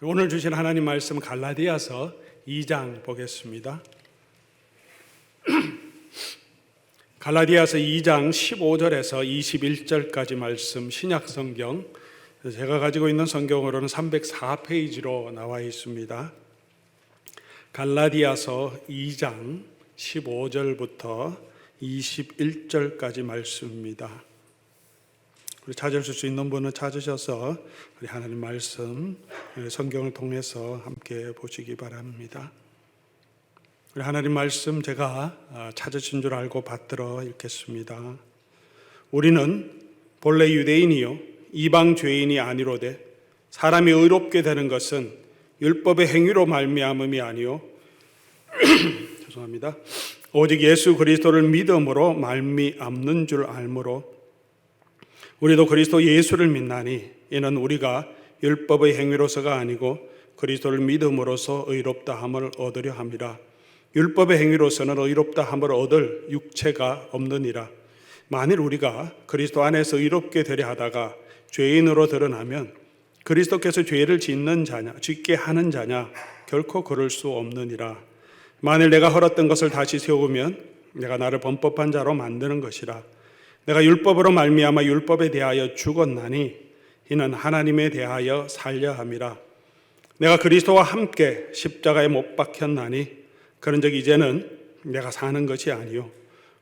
오늘 주신 하나님 말씀 갈라디아서 2장 보겠습니다. 갈라디아서 2장 15절에서 21절까지 말씀 신약성경, 제가 가지고 있는 성경으로는 304페이지로 나와 있습니다. 갈라디아서 2장 15절부터 21절까지 말씀입니다. 우리 찾으실 수 있는 분은 찾으셔서 우리 하나님 말씀 성경을 통해서 함께 보시기 바랍니다. 우리 하나님 말씀 제가 찾으신 줄 알고 받들어 읽겠습니다. 우리는 본래 유대인이요 이방 죄인이 아니로되 사람이 의롭게 되는 것은 율법의 행위로 말미암음이 아니요 죄송합니다. 오직 예수 그리스도를 믿음으로 말미암는 줄 알므로 우리도 그리스도 예수를 믿나니 이는 우리가 율법의 행위로서가 아니고 그리스도를 믿음으로써 의롭다 함을 얻으려 함이라. 율법의 행위로서는 의롭다 함을 얻을 육체가 없느니라. 만일 우리가 그리스도 안에서 의롭게 되려 하다가 죄인으로 드러나면 그리스도께서 죄를 짓게 하는 자냐? 결코 그럴 수 없느니라. 만일 내가 헐었던 것을 다시 세우면 내가 나를 범법한 자로 만드는 것이라. 내가 율법으로 말미암아 율법에 대하여 죽었나니 이는 하나님에 대하여 살려 함이라. 내가 그리스도와 함께 십자가에 못 박혔나니 그런즉 이제는 내가 사는 것이 아니요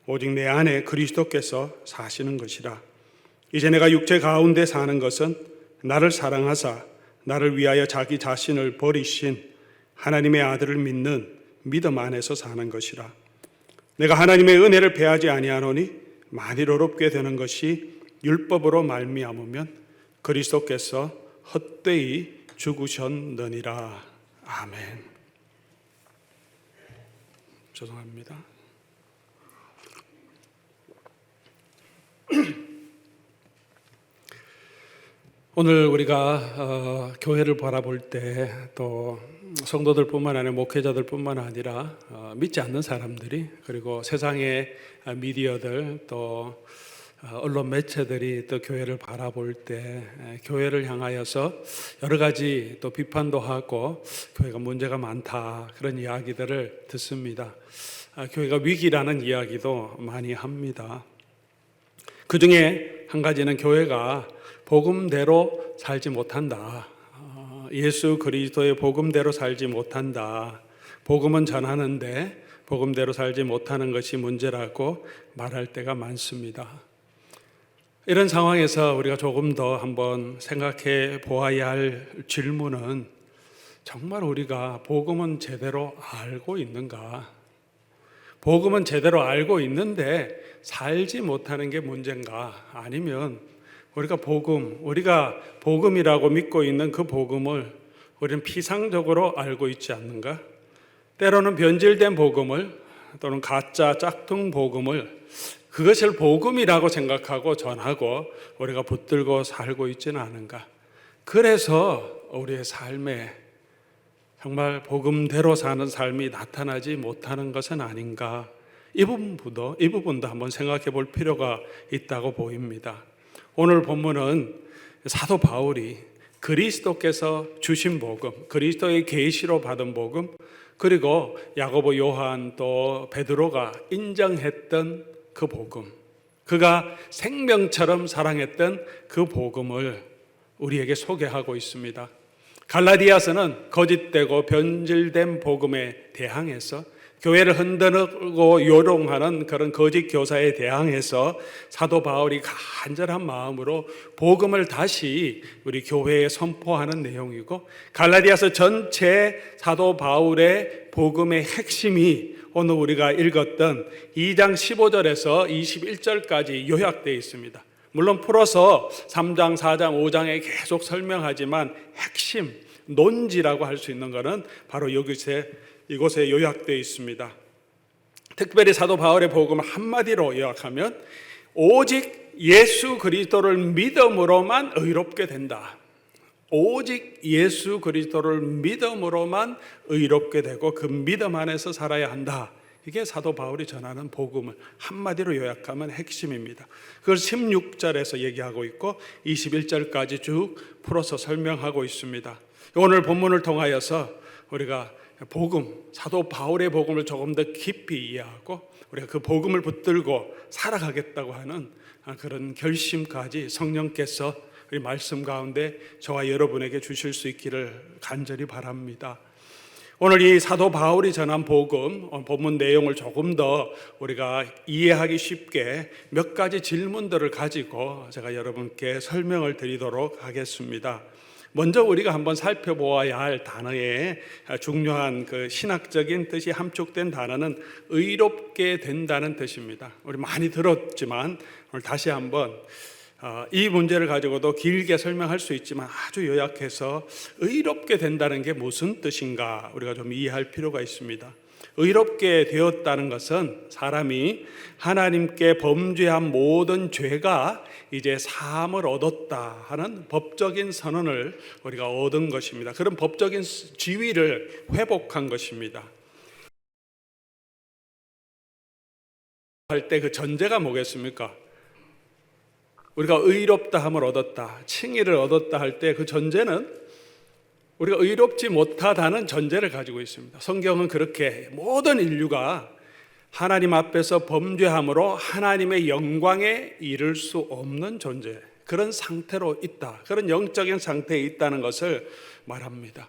오직 내 안에 그리스도께서 사시는 것이라. 이제 내가 육체 가운데 사는 것은 나를 사랑하사 나를 위하여 자기 자신을 버리신 하나님의 아들을 믿는 믿음 안에서 사는 것이라. 내가 하나님의 은혜를 배하지 아니하노니 만일 어렵게 되는 것이 율법으로 말미암으면 그리스도께서 헛되이 죽으셨느니라. 아멘. 죄송합니다. 오늘 우리가 교회를 바라볼 때 또 성도들뿐만 아니라 목회자들뿐만 아니라 믿지 않는 사람들이 그리고 세상의 미디어들 또 언론 매체들이 또 교회를 바라볼 때 교회를 향하여서 여러 가지 또 비판도 하고 교회가 문제가 많다 그런 이야기들을 듣습니다. 교회가 위기라는 이야기도 많이 합니다. 그 중에 한 가지는 교회가 복음대로 살지 못한다. 예수 그리스도의 복음대로 살지 못한다. 복음은 전하는데 복음대로 살지 못하는 것이 문제라고 말할 때가 많습니다. 이런 상황에서 우리가 조금 더 한번 생각해 보아야 할 질문은 정말 우리가 복음은 제대로 알고 있는가? 복음은 제대로 알고 있는데 살지 못하는 게 문제인가? 아니면 우리가 복음이라고 믿고 있는 그 복음을 우리는 피상적으로 알고 있지 않는가? 때로는 변질된 복음을 또는 가짜 짝퉁 복음을 그것을 복음이라고 생각하고 전하고 우리가 붙들고 살고 있지는 않은가? 그래서 우리의 삶에 정말 복음대로 사는 삶이 나타나지 못하는 것은 아닌가? 이 부분도 한번 생각해 볼 필요가 있다고 보입니다. 오늘 본문은 사도 바울이 그리스도께서 주신 복음, 그리스도의 계시로 받은 복음, 그리고 야고보, 요한 또 베드로가 인정했던 그 복음, 그가 생명처럼 사랑했던 그 복음을 우리에게 소개하고 있습니다. 갈라디아서는 거짓되고 변질된 복음에 대항해서 교회를 흔들고 요롱하는 그런 거짓 교사에 대항해서 사도 바울이 간절한 마음으로 복음을 다시 우리 교회에 선포하는 내용이고, 갈라디아서 전체 사도 바울의 복음의 핵심이 오늘 우리가 읽었던 2장 15절에서 21절까지 요약되어 있습니다. 물론 풀어서 3장, 4장, 5장에 계속 설명하지만 핵심, 논지라고 할 수 있는 것은 바로 이곳에 요약되어 있습니다. 특별히 사도 바울의 복음을 한마디로 요약하면 오직 예수 그리스도를 믿음으로만 의롭게 된다. 오직 예수 그리스도를 믿음으로만 의롭게 되고 그 믿음 안에서 살아야 한다. 이게 사도 바울이 전하는 복음을 한마디로 요약하면 핵심입니다. 그걸 16절에서 얘기하고 있고 21절까지 쭉 풀어서 설명하고 있습니다. 오늘 본문을 통하여서 우리가 복음, 사도 바울의 복음을 조금 더 깊이 이해하고 우리가 그 복음을 붙들고 살아가겠다고 하는 그런 결심까지 성령께서 우리 말씀 가운데 저와 여러분에게 주실 수 있기를 간절히 바랍니다. 오늘 이 사도 바울이 전한 복음, 본문 내용을 조금 더 우리가 이해하기 쉽게 몇 가지 질문들을 가지고 제가 여러분께 설명을 드리도록 하겠습니다. 먼저 우리가 한번 살펴보아야 할 단어의 중요한 그 신학적인 뜻이 함축된 단어는 의롭게 된다는 뜻입니다. 우리 많이 들었지만 오늘 다시 한번 이 문제를 가지고도 길게 설명할 수 있지만 아주 요약해서 의롭게 된다는 게 무슨 뜻인가 우리가 좀 이해할 필요가 있습니다. 의롭게 되었다는 것은 사람이 하나님께 범죄한 모든 죄가 이제 사함을 얻었다 하는 법적인 선언을 우리가 얻은 것입니다. 그런 법적인 지위를 회복한 것입니다. 할 때 그 전제가 뭐겠습니까? 우리가 의롭다함을 얻었다, 칭의를 얻었다 할 때 그 전제는 우리가 의롭지 못하다는 전제를 가지고 있습니다. 성경은 그렇게 모든 인류가 하나님 앞에서 범죄함으로 하나님의 영광에 이를 수 없는 존재, 그런 상태로 있다, 그런 영적인 상태에 있다는 것을 말합니다.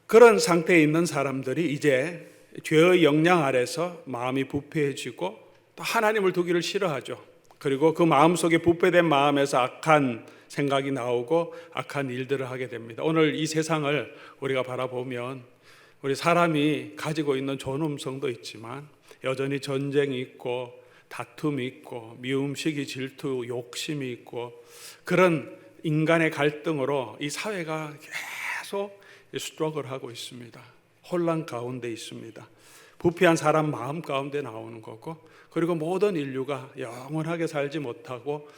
그런 상태에 있는 사람들이 이제 죄의 영향 아래서 마음이 부패해지고 또 하나님을 두기를 싫어하죠. 그리고 그 마음속에 부패된 마음에서 악한 생각이 나오고 악한 일들을 하게 됩니다. 오늘 이 세상을 우리가 바라보면 우리 사람이 가지고 있는 존엄성도 있지만 여전히 전쟁이 있고 다툼이 있고 미움시기, 질투, 욕심이 있고 그런 인간의 갈등으로 이 사회가 계속 스트러글하고 있습니다. 혼란 가운데 있습니다. 부패한 사람 마음 가운데 나오는 거고, 그리고 모든 인류가 영원하게 살지 못하고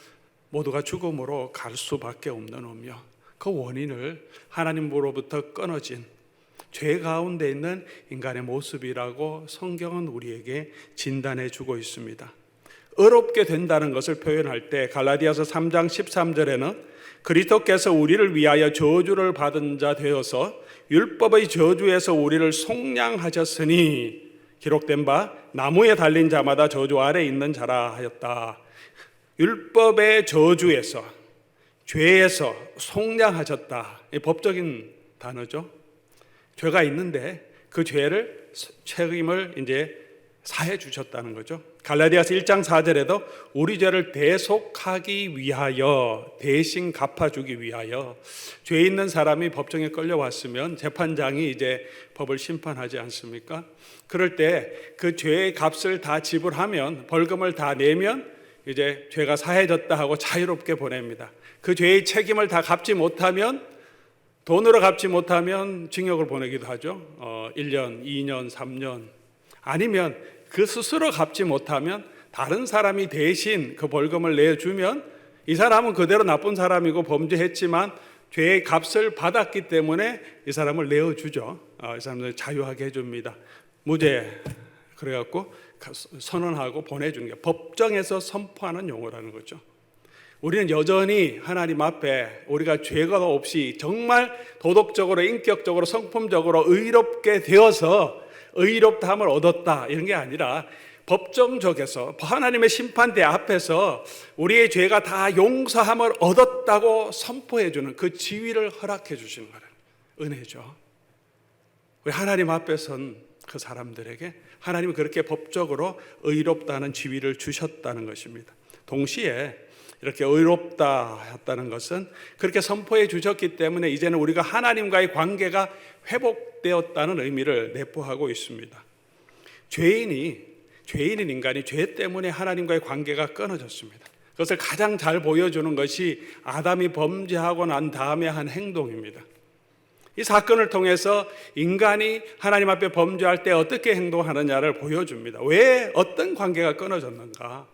모두가 죽음으로 갈 수밖에 없는 의미요. 그 원인을 하나님으로부터 끊어진 죄 가운데 있는 인간의 모습이라고 성경은 우리에게 진단해 주고 있습니다. 의롭게 된다는 것을 표현할 때 갈라디아서 3장 13절에는 그리스도께서 우리를 위하여 저주를 받은 자 되어서 율법의 저주에서 우리를 속량하셨으니 기록된 바 나무에 달린 자마다 저주 아래 있는 자라 하였다. 율법의 저주에서, 죄에서 속량하셨다. 이 법적인 단어죠. 죄가 있는데 그 죄를 책임을 이제 사해 주셨다는 거죠. 갈라디아서 1장 4절에도 우리 죄를 대속하기 위하여, 대신 갚아주기 위하여, 죄 있는 사람이 법정에 끌려왔으면 재판장이 이제 법을 심판하지 않습니까? 그럴 때 그 죄의 값을 다 지불하면, 벌금을 다 내면 이제 죄가 사해졌다 하고 자유롭게 보냅니다. 그 죄의 책임을 다 갚지 못하면, 돈으로 갚지 못하면 징역을 보내기도 하죠. 1년, 2년, 3년. 아니면 그 스스로 갚지 못하면 다른 사람이 대신 그 벌금을 내주면 이 사람은 그대로 나쁜 사람이고 범죄했지만 죄의 값을 받았기 때문에 이 사람을 내어주죠. 이 사람을 자유하게 해줍니다. 무죄. 그래갖고 선언하고 보내주는 게 법정에서 선포하는 용어라는 거죠. 우리는 여전히 하나님 앞에 우리가 죄가 없이 정말 도덕적으로, 인격적으로, 성품적으로 의롭게 되어서 의롭다함을 얻었다 이런 게 아니라 법정적에서 하나님의 심판대 앞에서 우리의 죄가 다 용서함을 얻었다고 선포해 주는 그 지위를 허락해 주시는 거는 은혜죠. 우리 하나님 앞에 선 그 사람들에게 하나님이 그렇게 법적으로 의롭다는 지위를 주셨다는 것입니다. 동시에 이렇게 의롭다 했다는 것은 그렇게 선포해 주셨기 때문에 이제는 우리가 하나님과의 관계가 회복되었다는 의미를 내포하고 있습니다. 죄인인 인간이 죄 때문에 하나님과의 관계가 끊어졌습니다. 그것을 가장 잘 보여주는 것이 아담이 범죄하고 난 다음에 한 행동입니다. 이 사건을 통해서 인간이 하나님 앞에 범죄할 때 어떻게 행동하느냐를 보여줍니다. 왜 어떤 관계가 끊어졌는가?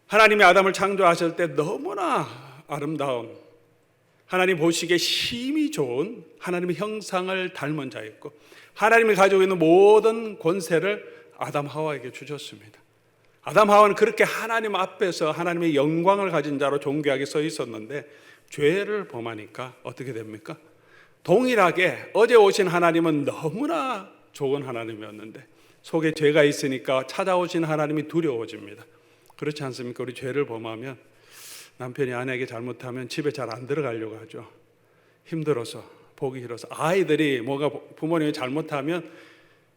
하나님이 아담을 창조하실 때 너무나 아름다운, 하나님 보시기에 심히 좋은 하나님의 형상을 닮은 자였고 하나님이 가지고 있는 모든 권세를 아담 하와에게 주셨습니다. 아담 하와는 그렇게 하나님 앞에서 하나님의 영광을 가진 자로 존귀하게 서 있었는데 죄를 범하니까 어떻게 됩니까? 동일하게 어제 오신 하나님은 너무나 좋은 하나님이었는데 속에 죄가 있으니까 찾아오신 하나님이 두려워집니다. 그렇지 않습니까? 우리 죄를 범하면 남편이 아내에게 잘못하면 집에 잘 안 들어가려고 하죠. 힘들어서, 보기 싫어서. 아이들이 뭐가 부모님이 잘못하면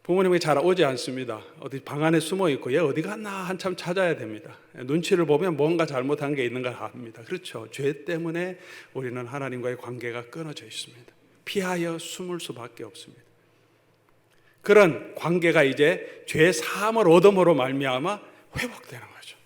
부모님이 잘 오지 않습니다. 어디 방 안에 숨어 있고 얘 어디 갔나 한참 찾아야 됩니다. 눈치를 보면 뭔가 잘못한 게 있는 걸 압니다. 그렇죠. 죄 때문에 우리는 하나님과의 관계가 끊어져 있습니다. 피하여 숨을 수밖에 없습니다. 그런 관계가 이제 죄 사함을 얻음으로 말미암아 회복되는 거죠.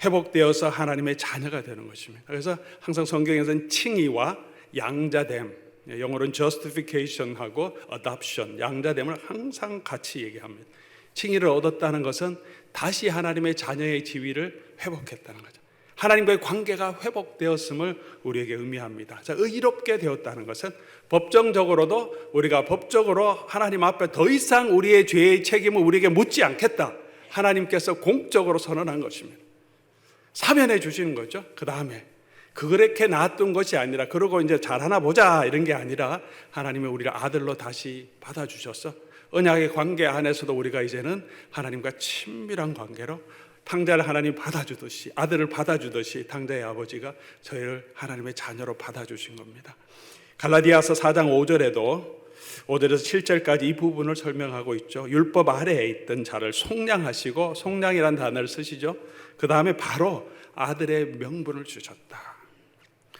회복되어서 하나님의 자녀가 되는 것입니다. 그래서 항상 성경에서는 칭의와 양자됨, 영어로는 justification하고 adoption, 양자됨을 항상 같이 얘기합니다. 칭의를 얻었다는 것은 다시 하나님의 자녀의 지위를 회복했다는 거죠. 하나님과의 관계가 회복되었음을 우리에게 의미합니다. 자, 의롭게 되었다는 것은 법정적으로도 우리가 법적으로 하나님 앞에 더 이상 우리의 죄의 책임을 우리에게 묻지 않겠다. 하나님께서 공적으로 선언한 것입니다. 사면해 주시는 거죠. 그 다음에 그렇게 놔둔 것이 아니라 그러고 이제 잘하나 보자 이런 게 아니라 하나님이 우리를 아들로 다시 받아주셔서 언약의 관계 안에서도 우리가 이제는 하나님과 친밀한 관계로 탕자를 하나님 받아주듯이 아들을 받아주듯이 탕자의 아버지가 저희를 하나님의 자녀로 받아주신 겁니다. 갈라디아서 4장 5절에도 5절에서 7절까지 이 부분을 설명하고 있죠. 율법 아래에 있던 자를 속량하시고, 속량이라는 단어를 쓰시죠. 그 다음에 바로 아들의 명분을 주셨다.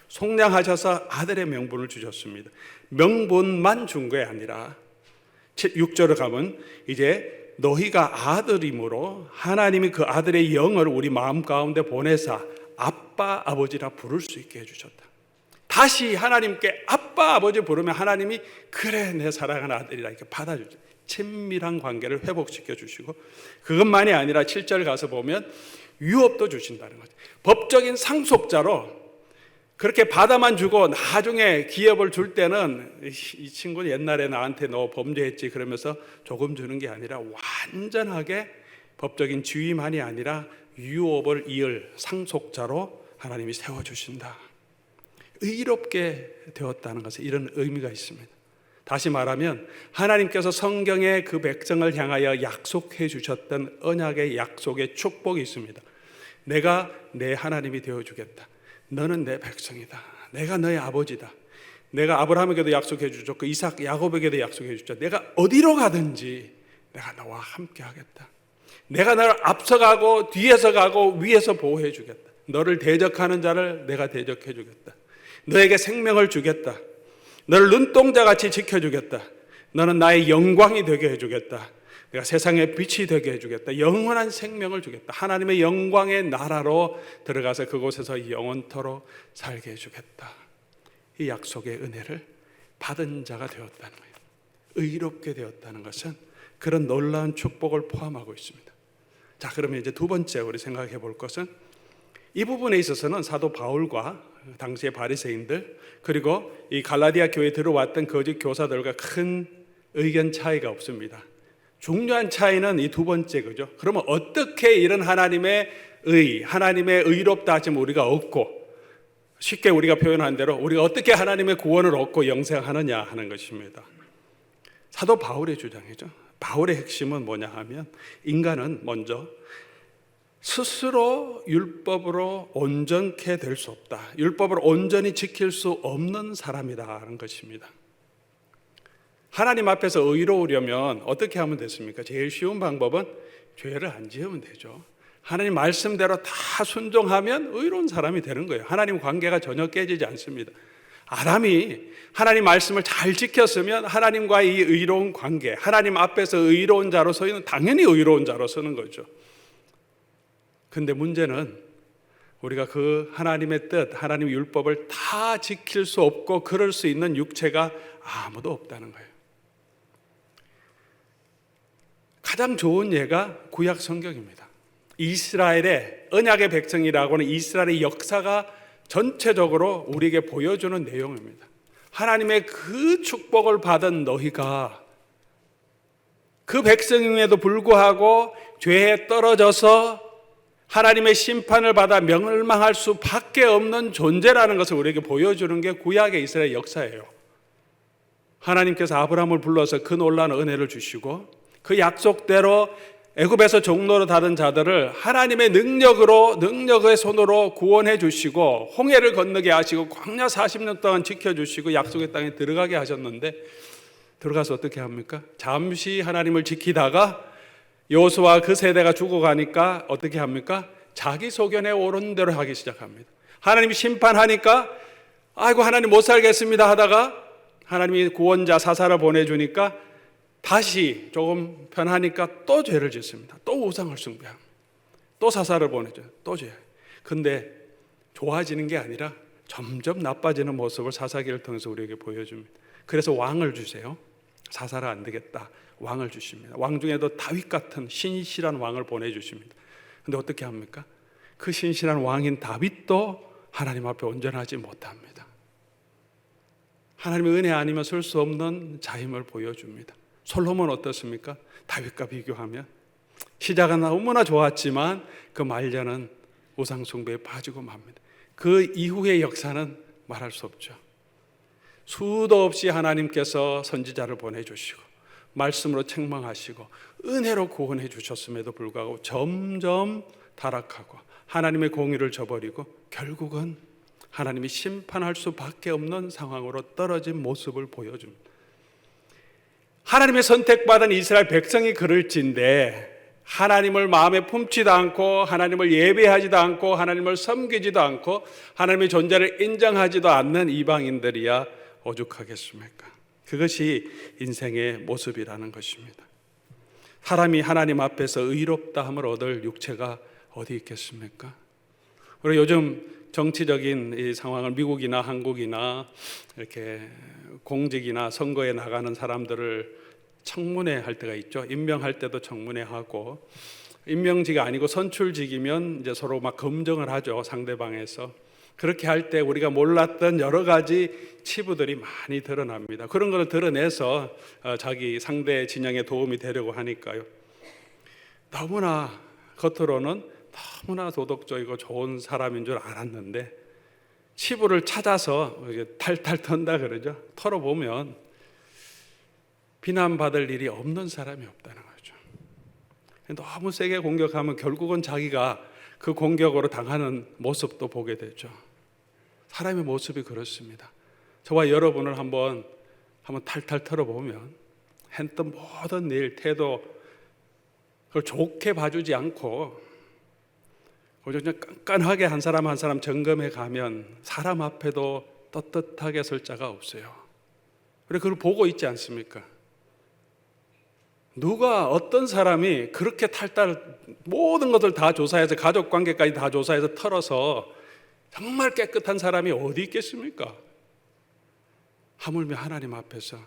속량하셔서 아들의 명분을 주셨습니다. 명분만 준 게 아니라 6절에 가면 이제 너희가 아들이므로 하나님이 그 아들의 영을 우리 마음 가운데 보내사 아빠 아버지라 부를 수 있게 해주셨다. 다시 하나님께 아빠 아버지 부르면 하나님이 그래 내 사랑하는 아들이라 이렇게 받아주죠. 친밀한 관계를 회복시켜 주시고, 그것만이 아니라 7절 가서 보면 유업도 주신다는 거죠. 법적인 상속자로 그렇게 받아만 주고 나중에 기업을 줄 때는 이 친구는 옛날에 나한테 너 범죄했지 그러면서 조금 주는 게 아니라 완전하게 법적인 지위만이 아니라 유업을 이을 상속자로 하나님이 세워주신다. 의롭게 되었다는 것에 이런 의미가 있습니다. 다시 말하면 하나님께서 성경에 그 백성을 향하여 약속해 주셨던 언약의 약속의 축복이 있습니다. 내가 내 하나님이 되어주겠다. 너는 내 백성이다. 내가 너의 아버지다. 내가 아브라함에게도 약속해 주셨고 이삭, 야곱에게도 약속해 주셨다. 내가 어디로 가든지 내가 너와 함께 하겠다. 내가 너를 앞서가고 뒤에서 가고 위에서 보호해 주겠다. 너를 대적하는 자를 내가 대적해 주겠다. 너에게 생명을 주겠다. 너를 눈동자같이 지켜주겠다. 너는 나의 영광이 되게 해주겠다. 내가 세상의 빛이 되게 해주겠다. 영원한 생명을 주겠다. 하나님의 영광의 나라로 들어가서 그곳에서 영원토록 살게 해주겠다. 이 약속의 은혜를 받은 자가 되었다는 거예요. 의롭게 되었다는 것은 그런 놀라운 축복을 포함하고 있습니다. 자, 그러면 이제 두 번째 우리 생각해 볼 것은 이 부분에 있어서는 사도 바울과 당시의 바리새인들 그리고 이 갈라디아 교회에 들어왔던 거짓 교사들과 큰 의견 차이가 없습니다. 중요한 차이는 이 두 번째 거죠. 그러면 어떻게 이런 하나님의 의롭다 하심을 우리가 얻고, 쉽게 우리가 표현한 대로 우리가 어떻게 하나님의 구원을 얻고 영생하느냐 하는 것입니다. 사도 바울의 주장이죠. 바울의 핵심은 뭐냐 하면 인간은 먼저 스스로 율법으로 온전케 될 수 없다. 율법을 온전히 지킬 수 없는 사람이라는 것입니다. 하나님 앞에서 의로우려면 어떻게 하면 됐습니까? 제일 쉬운 방법은 죄를 안 지으면 되죠. 하나님 말씀대로 다 순종하면 의로운 사람이 되는 거예요. 하나님 관계가 전혀 깨지지 않습니다. 아담이 하나님 말씀을 잘 지켰으면 하나님과 이 의로운 관계, 하나님 앞에서 의로운 자로 서는 당연히 의로운 자로 서는 거죠. 근데 문제는 우리가 그 하나님의 뜻, 하나님의 율법을 다 지킬 수 없고 그럴 수 있는 육체가 아무도 없다는 거예요. 가장 좋은 예가 구약 성경입니다. 이스라엘의 언약의 백성이라고 하는 이스라엘의 역사가 전체적으로 우리에게 보여주는 내용입니다. 하나님의 그 축복을 받은 너희가 그 백성임에도 불구하고 죄에 떨어져서 하나님의 심판을 받아 멸망할 수밖에 없는 존재라는 것을 우리에게 보여주는 게 구약의 이스라엘 역사예요. 하나님께서 아브라함을 불러서 그 놀라운 은혜를 주시고 그 약속대로 애굽에서 종로로 다른 자들을 하나님의 능력의 손으로 구원해 주시고 홍해를 건너게 하시고 광야 40년 동안 지켜주시고 약속의 땅에 들어가게 하셨는데 들어가서 어떻게 합니까? 잠시 하나님을 지키다가 여호수아 그 세대가 죽어가니까 어떻게 합니까? 자기 소견에 옳은 대로 하기 시작합니다. 하나님이 심판하니까 아이고 하나님 못 살겠습니다 하다가 하나님이 구원자 사사를 보내주니까 다시 조금 편하니까 또 죄를 짓습니다. 또 우상을 숭배합니다. 또 사사를 보내줘요. 또 죄. 근데 좋아지는 게 아니라 점점 나빠지는 모습을 사사기를 통해서 우리에게 보여줍니다. 그래서 왕을 주세요. 사사를 안 되겠다. 왕을 주십니다. 왕 중에도 다윗 같은 신실한 왕을 보내주십니다. 근데 어떻게 합니까? 그 신실한 왕인 다윗도 하나님 앞에 온전하지 못합니다. 하나님의 은혜 아니면 설 수 없는 자임을 보여줍니다. 솔로몬 어떻습니까? 다윗과 비교하면 시작은 너무나 좋았지만 그 말년은 우상 숭배에 빠지고 맙니다. 그 이후의 역사는 말할 수 없죠. 수도 없이 하나님께서 선지자를 보내주시고 말씀으로 책망하시고 은혜로 구원해 주셨음에도 불구하고 점점 타락하고 하나님의 공의를 저버리고 결국은 하나님이 심판할 수밖에 없는 상황으로 떨어진 모습을 보여줍니다. 하나님의 선택받은 이스라엘 백성이 그럴진데 하나님을 마음에 품지도 않고 하나님을 예배하지도 않고 하나님을 섬기지도 않고 하나님의 존재를 인정하지도 않는 이방인들이야 오죽하겠습니까? 그것이 인생의 모습이라는 것입니다. 사람이 하나님 앞에서 의롭다함을 얻을 육체가 어디 있겠습니까? 우리 요즘 정치적인 이 상황을 미국이나 한국이나 이렇게 공직이나 선거에 나가는 사람들을 청문회 할 때가 있죠. 임명할 때도 청문회 하고 임명직이 아니고 선출직이면 이제 서로 막 검증을 하죠. 상대방에서. 그렇게 할 때 우리가 몰랐던 여러 가지 치부들이 많이 드러납니다. 그런 걸 드러내서 자기 상대 진영에 도움이 되려고 하니까요. 너무나 겉으로는 너무나 도덕적이고 좋은 사람인 줄 알았는데 치부를 찾아서 탈탈 턴다 그러죠. 털어보면 비난받을 일이 없는 사람이 없다는 거죠. 너무 세게 공격하면 결국은 자기가 그 공격으로 당하는 모습도 보게 되죠. 사람의 모습이 그렇습니다. 저와 여러분을 한번 탈탈 털어보면 했던 모든 일, 태도 그걸 좋게 봐주지 않고 그냥 깐깐하게 한 사람 한 사람 점검해 가면 사람 앞에도 떳떳하게 설 자가 없어요. 그래서 그걸 보고 있지 않습니까? 누가 어떤 사람이 그렇게 탈탈 모든 것을 다 조사해서 가족관계까지 다 조사해서 털어서 정말 깨끗한 사람이 어디 있겠습니까? 하물며 하나님 앞에서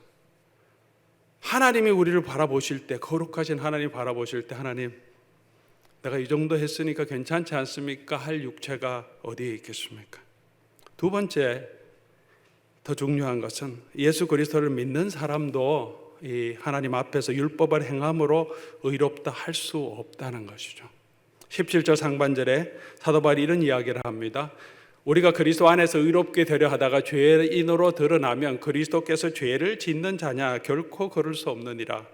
하나님이 우리를 바라보실 때 거룩하신 하나님 바라보실 때 하나님 내가 이 정도 했으니까 괜찮지 않습니까? 할 육체가 어디에 있겠습니까? 두 번째 더 중요한 것은 예수 그리스도를 믿는 사람도 이 하나님 앞에서 율법을 행함으로 의롭다 할 수 없다는 것이죠. 17절 상반절에 사도 바울이 이런 이야기를 합니다. 우리가 그리스도 안에서 의롭게 되려 하다가 죄인으로 드러나면 그리스도께서 죄를 짓는 자냐 결코 그럴 수 없느니라.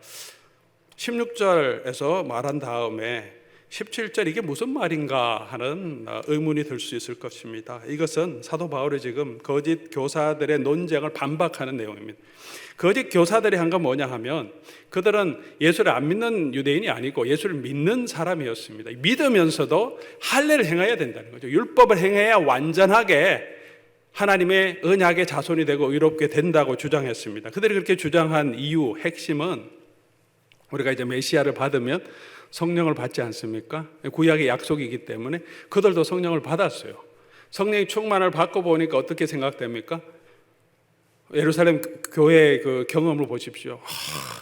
16절에서 말한 다음에 17절 이게 무슨 말인가 하는 의문이 들 수 있을 것입니다. 이것은 사도 바울이 지금 거짓 교사들의 논쟁을 반박하는 내용입니다. 거짓 교사들이 한 건 뭐냐 하면 그들은 예수를 안 믿는 유대인이 아니고 예수를 믿는 사람이었습니다. 믿으면서도 할례를 행해야 된다는 거죠. 율법을 행해야 완전하게 하나님의 언약의 자손이 되고 의롭게 된다고 주장했습니다. 그들이 그렇게 주장한 이유 핵심은 우리가 이제 메시아를 받으면 성령을 받지 않습니까? 구약의 약속이기 때문에 그들도 성령을 받았어요. 성령의 충만을 받고 보니까 어떻게 생각됩니까? 예루살렘 교회의 그 경험을 보십시오.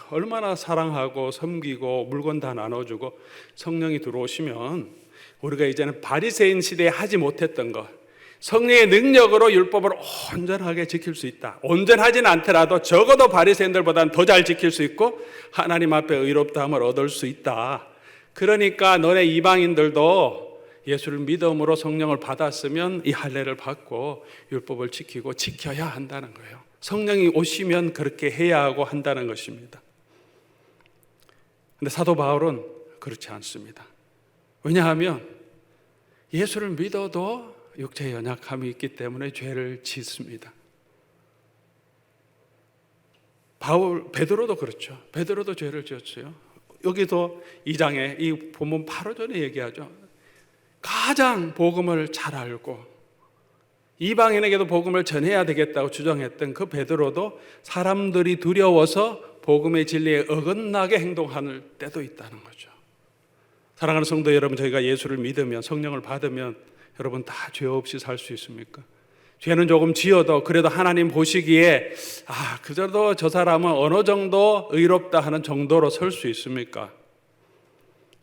얼마나 사랑하고 섬기고 물건 다 나눠주고 성령이 들어오시면 우리가 이제는 바리새인 시대에 하지 못했던 것, 성령의 능력으로 율법을 온전하게 지킬 수 있다. 온전하진 않더라도 적어도 바리새인들보다는 더 잘 지킬 수 있고 하나님 앞에 의롭다함을 얻을 수 있다. 그러니까 너네 이방인들도 예수를 믿음으로 성령을 받았으면 이 할례를 받고 율법을 지키고 지켜야 한다는 거예요. 성령이 오시면 그렇게 해야 하고 한다는 것입니다. 그런데 사도 바울은 그렇지 않습니다. 왜냐하면 예수를 믿어도 육체의 연약함이 있기 때문에 죄를 짓습니다. 베드로도 그렇죠. 베드로도 죄를 지었어요. 여기도 2장에 이 본문 8호전에 얘기하죠. 가장 복음을 잘 알고 이방인에게도 복음을 전해야 되겠다고 주장했던 그 베드로도 사람들이 두려워서 복음의 진리에 어긋나게 행동할 때도 있다는 거죠. 사랑하는 성도 여러분, 저희가 예수를 믿으면, 성령을 받으면 여러분 다 죄 없이 살 수 있습니까? 죄는 조금 지어도 그래도 하나님 보시기에 그래도 저 사람은 어느 정도 의롭다 하는 정도로 설 수 있습니까?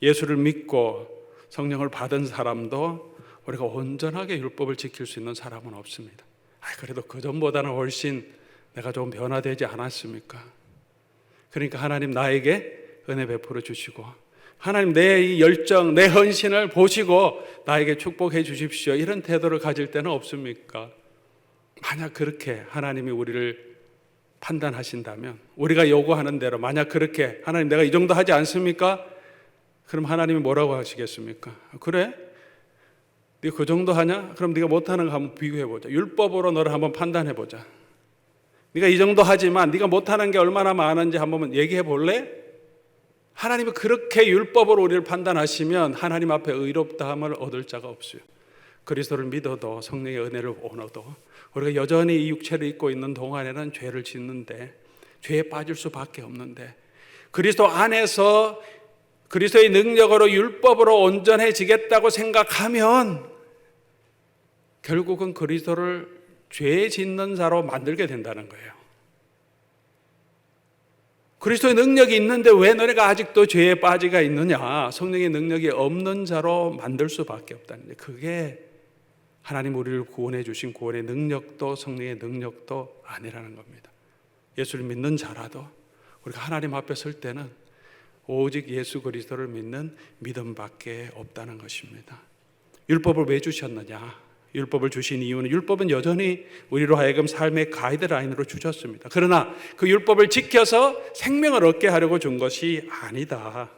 예수를 믿고 성령을 받은 사람도 우리가 온전하게 율법을 지킬 수 있는 사람은 없습니다. 그래도 그전보다는 훨씬 내가 좀 변화되지 않았습니까? 그러니까 하나님 나에게 은혜 베풀어 주시고 하나님 내 이 열정, 내 헌신을 보시고 나에게 축복해 주십시오. 이런 태도를 가질 때는 없습니까? 만약 그렇게 하나님이 우리를 판단하신다면, 우리가 요구하는 대로 만약 그렇게 하나님 내가 이 정도 하지 않습니까? 그럼 하나님이 뭐라고 하시겠습니까? 그래? 네가 그 정도 하냐? 그럼 네가 못하는 거 한번 비교해보자. 율법으로 너를 한번 판단해보자. 네가 이 정도 하지만 네가 못하는 게 얼마나 많은지 한번 얘기해 볼래? 하나님이 그렇게 율법으로 우리를 판단하시면 하나님 앞에 의롭다함을 얻을 자가 없어요. 그리스도를 믿어도 성령의 은혜를 얻어도 우리가 여전히 이 육체를 입고 있는 동안에는 죄를 짓는데 죄에 빠질 수밖에 없는데 그리스도 안에서 그리스도의 능력으로 율법으로 온전해지겠다고 생각하면 결국은 그리스도를 죄 짓는 자로 만들게 된다는 거예요. 그리스도의 능력이 있는데 왜 너네가 아직도 죄에 빠지가 있느냐? 성령의 능력이 없는 자로 만들 수밖에 없다는 데 그게 하나님 우리를 구원해 주신 구원의 능력도 성령의 능력도 아니라는 겁니다. 예수를 믿는 자라도 우리가 하나님 앞에 설 때는 오직 예수 그리스도를 믿는 믿음밖에 없다는 것입니다. 율법을 왜 주셨느냐? 율법을 주신 이유는 율법은 여전히 우리로 하여금 삶의 가이드라인으로 주셨습니다. 그러나 그 율법을 지켜서 생명을 얻게 하려고 준 것이 아니다.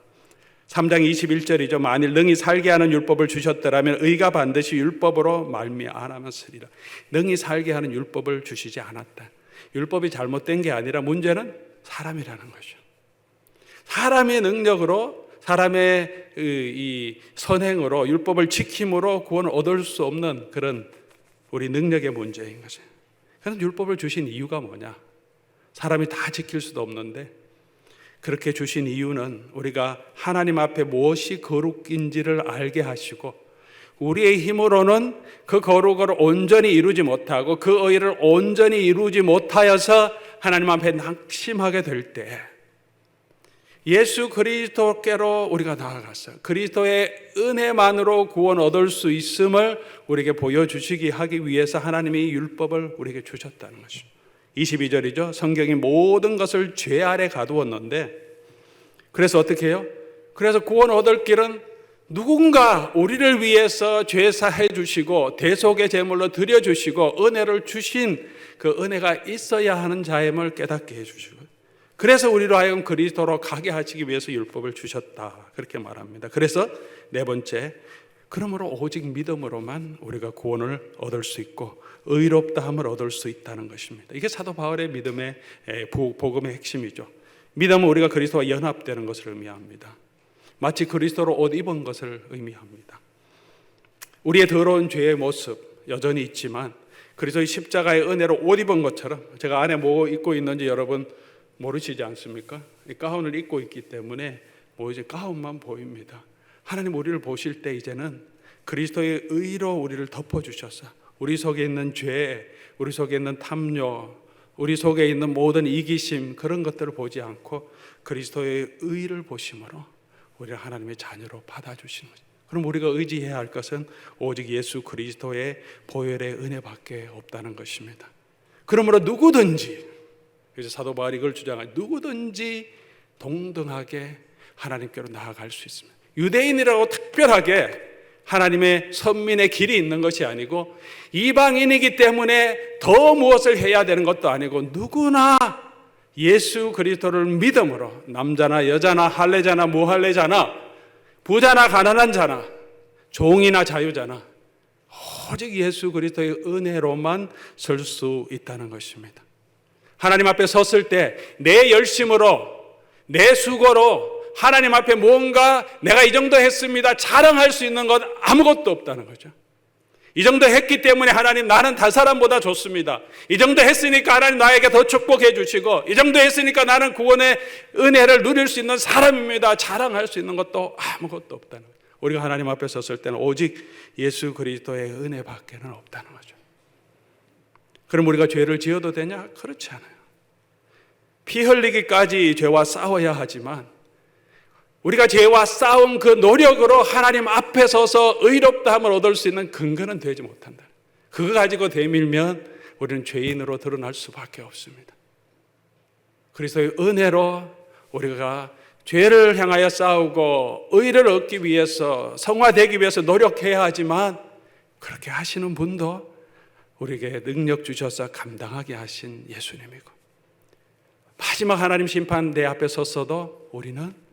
3장 21절이죠. 만일 능히 살게 하는 율법을 주셨더라면 의가 반드시 율법으로 말미암아 쓰리라. 능히 살게 하는 율법을 주시지 않았다. 율법이 잘못된 게 아니라 문제는 사람이라는 거죠. 사람의 능력으로 사람의 이 선행으로 율법을 지킴으로 구원을 얻을 수 없는 그런 우리 능력의 문제인 거죠. 그래서 율법을 주신 이유가 뭐냐? 사람이 다 지킬 수도 없는데 그렇게 주신 이유는 우리가 하나님 앞에 무엇이 거룩인지를 알게 하시고 우리의 힘으로는 그 거룩을 온전히 이루지 못하고 그 의를 온전히 이루지 못하여서 하나님 앞에 낙심하게 될 때 예수 그리스도께로 우리가 나아갔어요. 그리스도의 은혜만으로 구원 얻을 수 있음을 우리에게 보여주시기 하기 위해서 하나님이 율법을 우리에게 주셨다는 것이죠. 22절이죠. 성경이 모든 것을 죄 아래 가두었는데 그래서 어떻게 해요? 그래서 구원 얻을 길은 누군가 우리를 위해서 죄 사해 주시고 대속의 제물로 드려주시고 은혜를 주신 그 은혜가 있어야 하는 자임을 깨닫게 해주시고 그래서 우리로 하여금 그리스도로 가게 하시기 위해서 율법을 주셨다 그렇게 말합니다. 그래서 네 번째, 그러므로 오직 믿음으로만 우리가 구원을 얻을 수 있고 의롭다함을 얻을 수 있다는 것입니다. 이게 사도 바울의 믿음의 복음의 핵심이죠. 믿음은 우리가 그리스도와 연합되는 것을 의미합니다. 마치 그리스도로 옷 입은 것을 의미합니다. 우리의 더러운 죄의 모습 여전히 있지만 그리스도의 십자가의 은혜로 옷 입은 것처럼 제가 안에 뭐 입고 있는지 여러분 모르시지 않습니까? 이 가운을 입고 있기 때문에 뭐 이제 가운만 보입니다. 하나님 우리를 보실 때 이제는 그리스도의 의로 우리를 덮어주셔서 우리 속에 있는 죄, 우리 속에 있는 탐욕, 우리 속에 있는 모든 이기심 그런 것들을 보지 않고 그리스도의 의를 보심으로 우리를 하나님의 자녀로 받아주시는 거죠. 그럼 우리가 의지해야 할 것은 오직 예수 그리스도의 보혈의 은혜밖에 없다는 것입니다. 그러므로 누구든지, 그래서 사도 바울이 이걸 주장하죠. 누구든지 동등하게 하나님께로 나아갈 수 있습니다. 유대인이라고 특별하게 하나님의 선민의 길이 있는 것이 아니고, 이방인이기 때문에 더 무엇을 해야 되는 것도 아니고, 누구나 예수 그리스도를 믿음으로, 남자나 여자나 할례자나 무할례자나 부자나 가난한 자나 종이나 자유자나 오직 예수 그리스도의 은혜로만 설 수 있다는 것입니다. 하나님 앞에 섰을 때 내 열심으로, 내 수고로 하나님 앞에 뭔가 내가 이 정도 했습니다 자랑할 수 있는 것 아무것도 없다는 거죠. 이 정도 했기 때문에 하나님 나는 다른 사람보다 좋습니다. 이 정도 했으니까 하나님 나에게 더 축복해 주시고, 이 정도 했으니까 나는 구원의 은혜를 누릴 수 있는 사람입니다 자랑할 수 있는 것도 아무것도 없다는 거죠. 우리가 하나님 앞에 섰을 때는 오직 예수 그리스도의 은혜밖에는 없다는 거죠. 그럼 우리가 죄를 지어도 되냐? 그렇지 않아요. 피 흘리기까지 죄와 싸워야 하지만, 우리가 죄와 싸운 그 노력으로 하나님 앞에 서서 의롭다함을 얻을 수 있는 근거는 되지 못한다. 그거 가지고 대밀면 우리는 죄인으로 드러날 수밖에 없습니다. 그리스도의 은혜로 우리가 죄를 향하여 싸우고 의를 얻기 위해서, 성화되기 위해서 노력해야 하지만, 그렇게 하시는 분도 우리에게 능력 주셔서 감당하게 하신 예수님이고, 마지막 하나님 심판대 앞에 섰어도 우리는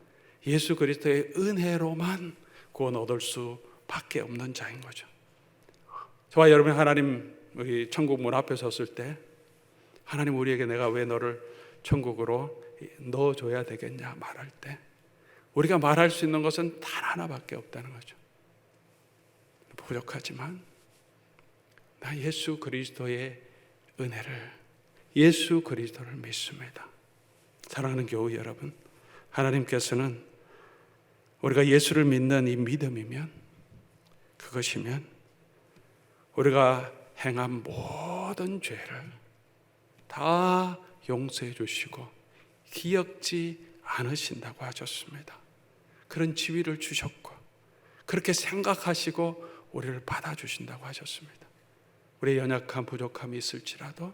예수 그리스도의 은혜로만 구원 얻을 수밖에 없는 자인 거죠. 저와 여러분, 하나님 우리 천국 문 앞에 섰을 때 하나님 우리에게 내가 왜 너를 천국으로 넣어줘야 되겠냐 말할 때, 우리가 말할 수 있는 것은 단 하나밖에 없다는 거죠. 부족하지만 나 예수 그리스도의 은혜를, 예수 그리스도를 믿습니다. 사랑하는 교우 여러분, 하나님께서는 우리가 예수를 믿는 이 믿음이면, 그것이면 우리가 행한 모든 죄를 다 용서해 주시고 기억지 않으신다고 하셨습니다. 그런 지위를 주셨고, 그렇게 생각하시고 우리를 받아주신다고 하셨습니다. 우리의 연약함, 부족함이 있을지라도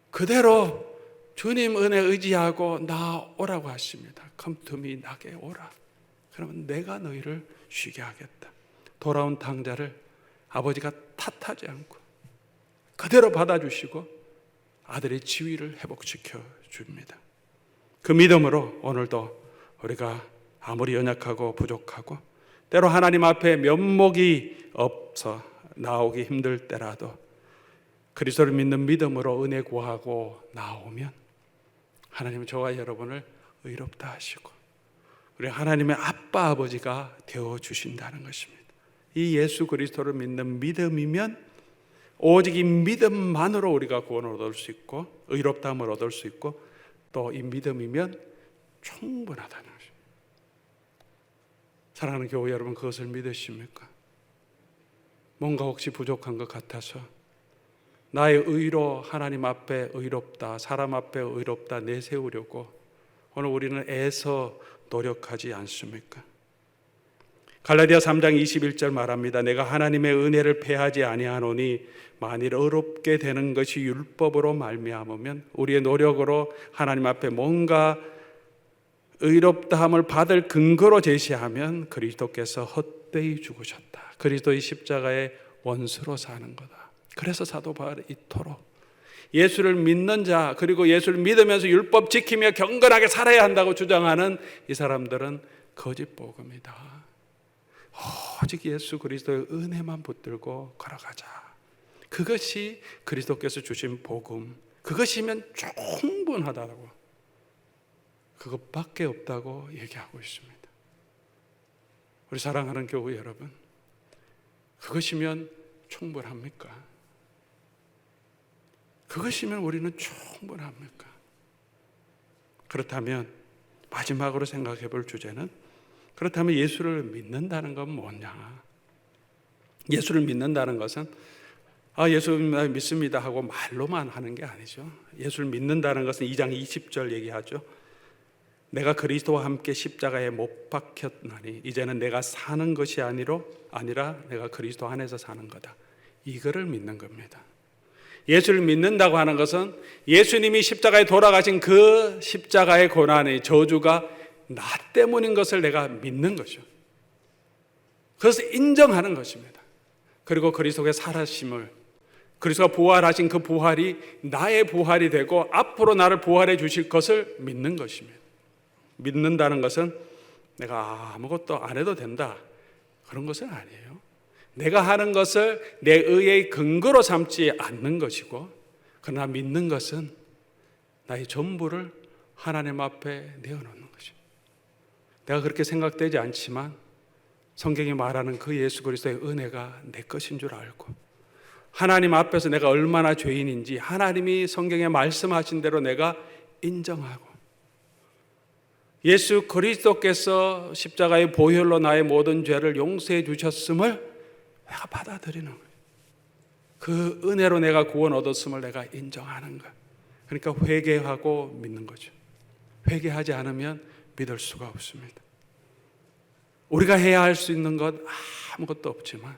그대로 주님 은혜 의지하고 나오라고 하십니다. Come to me, 나게 오라. 그러면 내가 너희를 쉬게 하겠다. 돌아온 탕자를 아버지가 탓하지 않고 그대로 받아주시고 아들의 지위를 회복시켜 줍니다. 그 믿음으로 오늘도 우리가 아무리 연약하고 부족하고 때로 하나님 앞에 면목이 없어 나오기 힘들 때라도 그리스도를 믿는 믿음으로 은혜 구하고 나오면 하나님은 저와 여러분을 의롭다 하시고 우리 하나님의 아빠 아버지가 되어주신다는 것입니다. 이 예수 그리스도를 믿는 믿음이면 오직 이 믿음만으로 우리가 구원을 얻을 수 있고 의롭다함을 얻을 수 있고 또 이 믿음이면 충분하다는 것입니다. 사랑하는 교회 여러분, 그것을 믿으십니까? 뭔가 혹시 부족한 것 같아서 나의 의로 하나님 앞에 의롭다, 사람 앞에 의롭다 내세우려고 오늘 우리는 애써 노력하지 않습니까? 갈라디아 3장 21절 말합니다. 내가 하나님의 은혜를 패하지 아니하노니 만일 의롭게 되는 것이 율법으로 말미암으면 우리의 노력으로 하나님 앞에 뭔가 의롭다함을 받을 근거로 제시하면 그리스도께서 헛되이 죽으셨다. 그리스도의 십자가의 원수로 사는 거다. 그래서 사도 바울이 이토록 예수를 믿는 자, 그리고 예수를 믿으면서 율법 지키며 경건하게 살아야 한다고 주장하는 이 사람들은 거짓 복음이다. 오직 예수 그리스도의 은혜만 붙들고 걸어가자. 그것이 그리스도께서 주신 복음, 그것이면 충분하다고, 그것밖에 없다고 얘기하고 있습니다. 우리 사랑하는 교회 여러분, 그것이면 충분합니까? 그것이면 우리는 충분합니까? 그렇다면 마지막으로 생각해 볼 주제는, 그렇다면 예수를 믿는다는 건 뭐냐? 예수를 믿는다는 것은 예수 믿습니다 하고 말로만 하는 게 아니죠. 예수를 믿는다는 것은 2장 20절 얘기하죠. 내가 그리스도와 함께 십자가에 못 박혔나니 이제는 내가 사는 것이 아니라 내가 그리스도 안에서 사는 거다. 이거를 믿는 겁니다. 예수를 믿는다고 하는 것은 예수님이 십자가에 돌아가신 그 십자가의 고난의 저주가 나 때문인 것을 내가 믿는 거죠. 그것을 인정하는 것입니다. 그리고 그리스도의 살아심을, 그리스도가 부활하신 그 부활이 나의 부활이 되고 앞으로 나를 부활해 주실 것을 믿는 것입니다. 믿는다는 것은 내가 아무것도 안 해도 된다, 그런 것은 아니에요. 내가 하는 것을 내 의의 근거로 삼지 않는 것이고, 그러나 믿는 것은 나의 전부를 하나님 앞에 내어놓는 것이죠. 내가 그렇게 생각되지 않지만 성경이 말하는 그 예수 그리스도의 은혜가 내 것인 줄 알고, 하나님 앞에서 내가 얼마나 죄인인지 하나님이 성경에 말씀하신 대로 내가 인정하고, 예수 그리스도께서 십자가의 보혈로 나의 모든 죄를 용서해 주셨음을 내가 받아들이는 거예요. 그 은혜로 내가 구원 얻었음을 내가 인정하는 거예요. 그러니까 회개하고 믿는 거죠. 회개하지 않으면 믿을 수가 없습니다. 우리가 해야 할 수 있는 것 아무것도 없지만,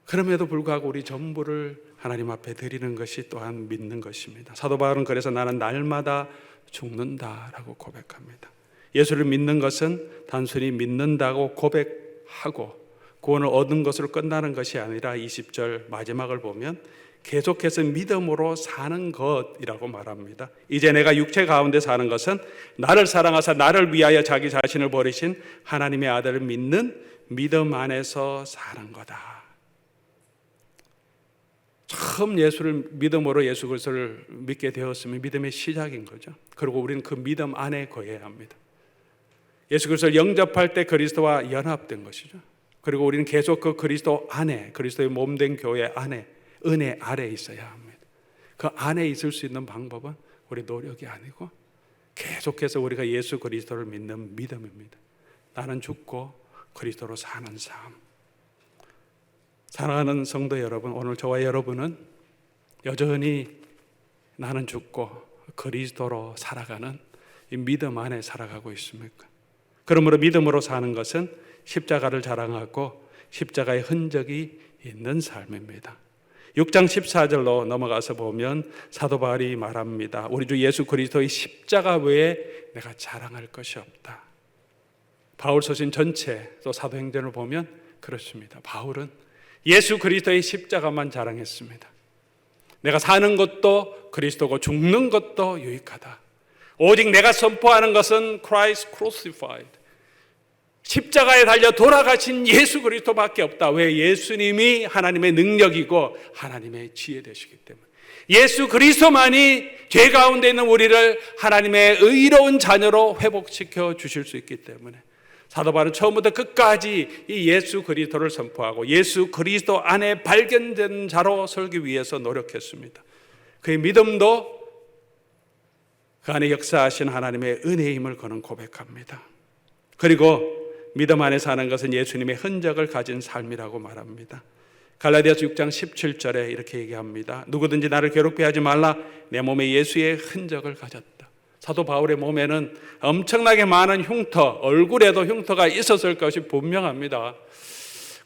그럼에도 불구하고 우리 전부를 하나님 앞에 드리는 것이 또한 믿는 것입니다. 사도 바울은 그래서 나는 날마다 죽는다라고 고백합니다. 예수를 믿는 것은 단순히 믿는다고 고백하고 구원을 얻은 것으로 끝나는 것이 아니라 20절 마지막을 보면 계속해서 믿음으로 사는 것이라고 말합니다. 이제 내가 육체 가운데 사는 것은 나를 사랑하사 나를 위하여 자기 자신을 버리신 하나님의 아들을 믿는 믿음 안에서 사는 거다. 처음 예수를 믿음으로 예수 그리스도를 믿게 되었으면 믿음의 시작인 거죠. 그리고 우리는 그 믿음 안에 거해야 합니다. 예수 그리스도를 영접할 때 그리스도와 연합된 것이죠. 그리고 우리는 계속 그 그리스도 안에, 그리스도의 몸된 교회 안에, 은혜 아래 있어야 합니다. 그 안에 있을 수 있는 방법은 우리 노력이 아니고 계속해서 우리가 예수 그리스도를 믿는 믿음입니다. 나는 죽고 그리스도로 사는 삶. 사랑하는 성도 여러분, 오늘 저와 여러분은 여전히 나는 죽고 그리스도로 살아가는 이 믿음 안에 살아가고 있습니까? 그러므로 믿음으로 사는 것은 십자가를 자랑하고 십자가의 흔적이 있는 삶입니다. 6장 14절로 넘어가서 보면 사도 바울이 말합니다. 우리 주 예수 그리스도의 십자가 외에 내가 자랑할 것이 없다. 바울 서신 전체 또 사도행전을 보면 그렇습니다. 바울은 예수 그리스도의 십자가만 자랑했습니다. 내가 사는 것도 그리스도고 죽는 것도 유익하다. 오직 내가 선포하는 것은 Christ crucified, 십자가에 달려 돌아가신 예수 그리스도밖에 없다. 왜? 예수님이 하나님의 능력이고 하나님의 지혜 되시기 때문에. 예수 그리스도만이 죄 가운데 있는 우리를 하나님의 의로운 자녀로 회복시켜 주실 수 있기 때문에 사도 바울은 처음부터 끝까지 이 예수 그리스도를 선포하고 예수 그리스도 안에 발견된 자로 설기 위해서 노력했습니다. 그의 믿음도 그 안에 역사하신 하나님의 은혜임을 그는 고백합니다. 그리고 믿음 안에 사는 것은 예수님의 흔적을 가진 삶이라고 말합니다. 갈라디아서 6장 17절에 이렇게 얘기합니다. 누구든지 나를 괴롭게 하지 말라. 내 몸에 예수의 흔적을 가졌다. 사도 바울의 몸에는 엄청나게 많은 흉터, 얼굴에도 흉터가 있었을 것이 분명합니다.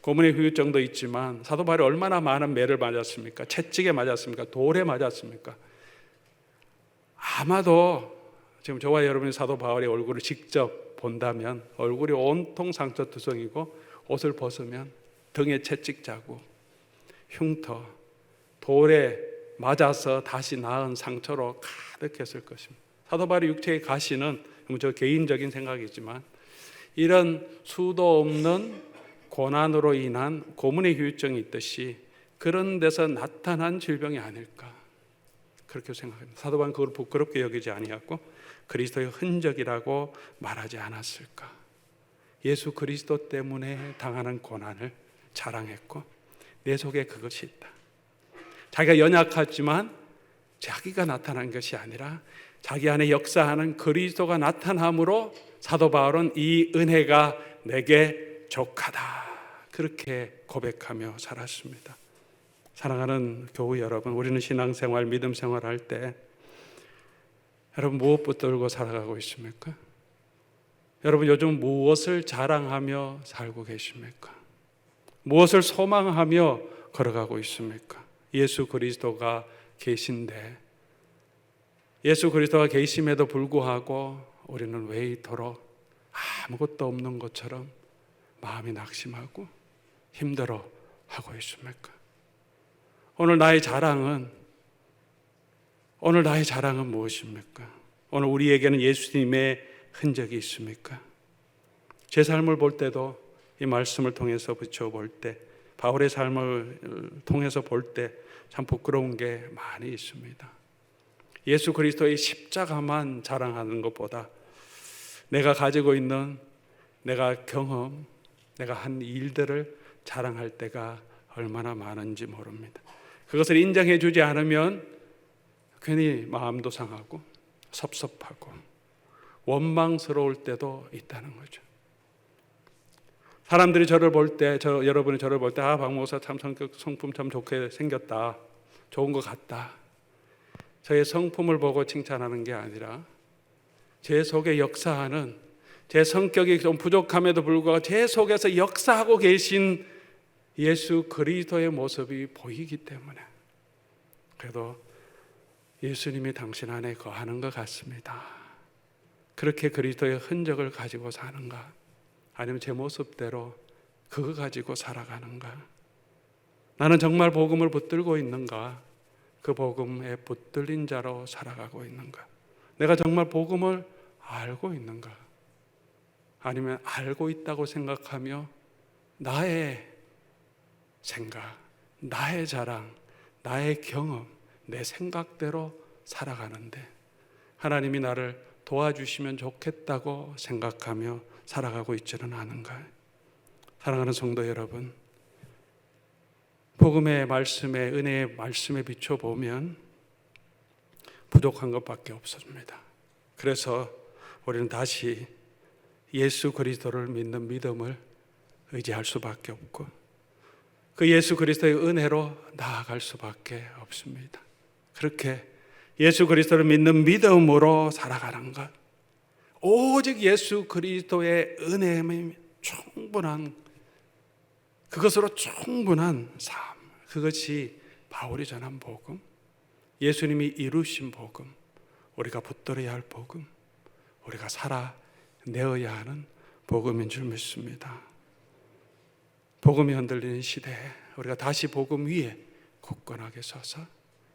고문의 후유증도 있지만 사도 바울이 얼마나 많은 매를 맞았습니까? 채찍에 맞았습니까? 돌에 맞았습니까? 아마도 지금 저와 여러분이 사도 바울의 얼굴을 직접 본다면 얼굴이 온통 상처투성이고 옷을 벗으면 등에 채찍 자국, 흉터, 돌에 맞아서 다시 나은 상처로 가득했을 것입니다. 사도 바울의 육체의 가시는 저 개인적인 생각이지만 이런 수도 없는 고난으로 인한 고문의 후유증이 있듯이 그런 데서 나타난 질병이 아닐까 그렇게 생각합니다. 사도 바울은 그걸 부끄럽게 여기지 아니하고 그리스도의 흔적이라고 말하지 않았을까. 예수 그리스도 때문에 당하는 고난을 자랑했고 내 속에 그것이 있다. 자기가 연약하지만 자기가 나타난 것이 아니라 자기 안에 역사하는 그리스도가 나타남으로 사도 바울은 이 은혜가 내게 족하다 그렇게 고백하며 살았습니다. 사랑하는 교우 여러분, 우리는 신앙생활, 믿음 생활할 때 여러분 무엇 붙들고 살아가고 있습니까? 여러분 요즘 무엇을 자랑하며 살고 계십니까? 무엇을 소망하며 걸어가고 있습니까? 예수 그리스도가 계신데, 예수 그리스도가 계심에도 불구하고 우리는 왜 이토록 아무것도 없는 것처럼 마음이 낙심하고 힘들어하고 있습니까? 오늘 나의 자랑은 무엇입니까? 오늘 우리에게는 예수님의 흔적이 있습니까? 제 삶을 볼 때도 이 말씀을 통해서 비춰볼 때, 바울의 삶을 통해서 볼 때 참 부끄러운 게 많이 있습니다. 예수 그리스도의 십자가만 자랑하는 것보다 내가 가지고 있는 내가 한 일들을 자랑할 때가 얼마나 많은지 모릅니다. 그것을 인정해 주지 않으면 괜히 마음도 상하고 섭섭하고 원망스러울 때도 있다는 거죠. 사람들이 저를 볼 때, 여러분이 저를 볼 때, 박 목사 참 성품 참 좋게 생겼다, 좋은 것 같다. 저의 성품을 보고 칭찬하는 게 아니라 제 속에 역사하는, 제 성격이 좀 부족함에도 불구하고 제 속에서 역사하고 계신 예수 그리스도의 모습이 보이기 때문에, 그래도 예수님이 당신 안에 거하는 것 같습니다. 그렇게 그리스도의 흔적을 가지고 사는가? 아니면 제 모습대로 그거 가지고 살아가는가? 나는 정말 복음을 붙들고 있는가? 그 복음에 붙들린 자로 살아가고 있는가? 내가 정말 복음을 알고 있는가? 아니면 알고 있다고 생각하며 나의 생각, 나의 자랑, 나의 경험, 내 생각대로 살아가는데 하나님이 나를 도와주시면 좋겠다고 생각하며 살아가고 있지는 않은가? 사랑하는 성도 여러분, 복음의 말씀에, 은혜의 말씀에 비춰보면 부족한 것밖에 없습니다. 그래서 우리는 다시 예수 그리스도를 믿는 믿음을 의지할 수밖에 없고 그 예수 그리스도의 은혜로 나아갈 수밖에 없습니다. 그렇게 예수 그리스도를 믿는 믿음으로 살아가는 것, 오직 예수 그리스도의 은혜의 충분한, 그것으로 충분한 삶, 그것이 바울이 전한 복음, 예수님이 이루신 복음, 우리가 붙들어야 할 복음, 우리가 살아내어야 하는 복음인 줄 믿습니다. 복음이 흔들리는 시대에 우리가 다시 복음 위에 굳건하게 서서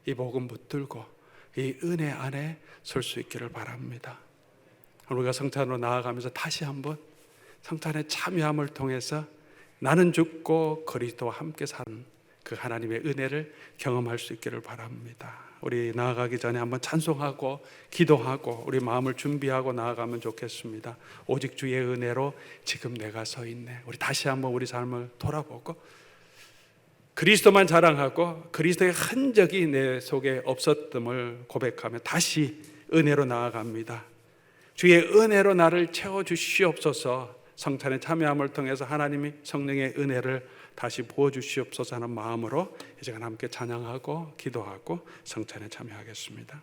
이 복음 붙들고 이 은혜 안에 설 수 있기를 바랍니다. 우리가 성찬으로 나아가면서 다시 한번 성찬에 참여함을 통해서 나는 죽고 그리스도와 함께 사는 그 하나님의 은혜를 경험할 수 있기를 바랍니다. 우리 나아가기 전에 한번 찬송하고 기도하고 우리 마음을 준비하고 나아가면 좋겠습니다. 오직 주의 은혜로 지금 내가 서 있네. 우리 다시 한번 우리 삶을 돌아보고 그리스도만 자랑하고 그리스도의 흔적이 내 속에 없었음을 고백하며 다시 은혜로 나아갑니다. 주의 은혜로 나를 채워주시옵소서. 성찬에 참여함을 통해서 하나님이 성령의 은혜를 다시 부어주시옵소서 하는 마음으로 이제 함께 찬양하고 기도하고 성찬에 참여하겠습니다.